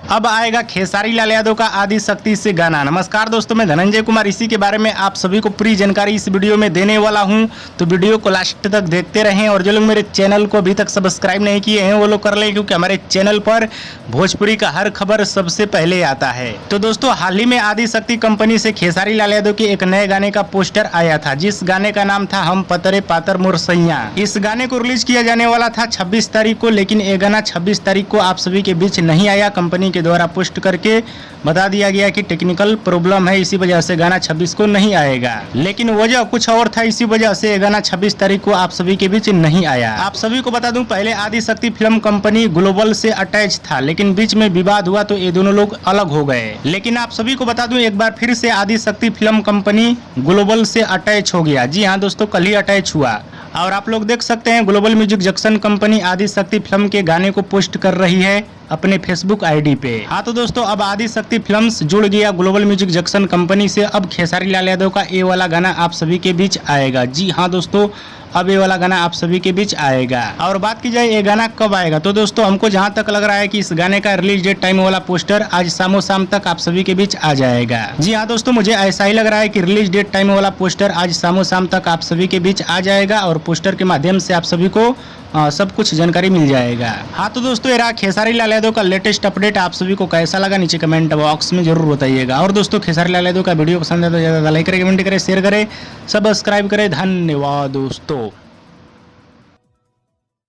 अब आएगा खेसारी लाल यादव का आदि शक्ति से गाना। नमस्कार दोस्तों, मैं धनंजय कुमार इसी के बारे में आप सभी को पूरी जानकारी इस वीडियो में देने वाला हूं, तो वीडियो को लास्ट तक देखते रहें। और जो लोग मेरे चैनल को अभी तक सब्सक्राइब नहीं किए हैं वो लोग कर लें, क्योंकि हमारे चैनल पर भोजपुरी का हर खबर सबसे पहले आता है। तो दोस्तों, हाल ही में आदि शक्ति कंपनी से खेसारी लाल यादव के एक नए गाने का पोस्टर आया था, जिस गाने का नाम था हम पतरे पातर मोर सैया। इस गाने को रिलीज किया जाने वाला था 26 तारीख को, लेकिन ये गाना 26 तारीख को आप सभी के बीच नहीं आया। कंपनी के द्वारा पोस्ट करके बता दिया गया कि टेक्निकल प्रॉब्लम है, इसी वजह से गाना 26 को नहीं आएगा। लेकिन वजह कुछ और था, इसी वजह से ये गाना 26 तारीख को आप सभी के बीच नहीं आया। आप सभी को बता दूं, पहले आदि शक्ति फिल्म कंपनी ग्लोबल से अटैच था, लेकिन बीच में विवाद हुआ तो ये दोनों लोग अलग हो गए। लेकिन आप सभी को बता दूं, एक बार फिर से आदि शक्ति फिल्म कंपनी ग्लोबल से अटैच हो गया। जी हाँ दोस्तों, कल ही अटैच हुआ। और आप लोग देख सकते हैं, ग्लोबल म्यूजिक जंक्शन कंपनी आदि शक्ति फिल्म के गाने को पोस्ट कर रही है अपने फेसबुक आईडी पे। हाँ तो दोस्तों, अब आदि शक्ति फिल्म्स जुड़ गया ग्लोबल म्यूजिक जंक्शन कंपनी से। अब खेसारी लाल यादव का ये वाला गाना आप सभी के बीच आएगा। जी हाँ दोस्तों, अब ये वाला गाना आप सभी के बीच आएगा। और बात की जाए ये गाना कब आएगा, तो दोस्तों हमको जहां तक लग रहा है कि इस गाने का रिलीज डेट टाइम वाला पोस्टर आज शाम तक आप सभी के बीच आ जाएगा। जी हाँ दोस्तों, मुझे ऐसा ही लग रहा है कि रिलीज डेट टाइम वाला पोस्टर आज शाम तक आप सभी के बीच आ जाएगा, और पोस्टर के माध्यम से आप सभी को सब कुछ जानकारी मिल जाएगा। हाँ तो दोस्तों, ये रहा खेसारी लाल यादव का लेटेस्ट अपडेट। आप सभी को कैसा लगा नीचे कमेंट बॉक्स में जरूर बताइएगा। और दोस्तों, खेसारी लाल यादव का वीडियो पसंद है तो ज़्यादा लाइक करें, कमेंट करें, शेयर करें, सब्सक्राइब करें। धन्यवाद दोस्तों।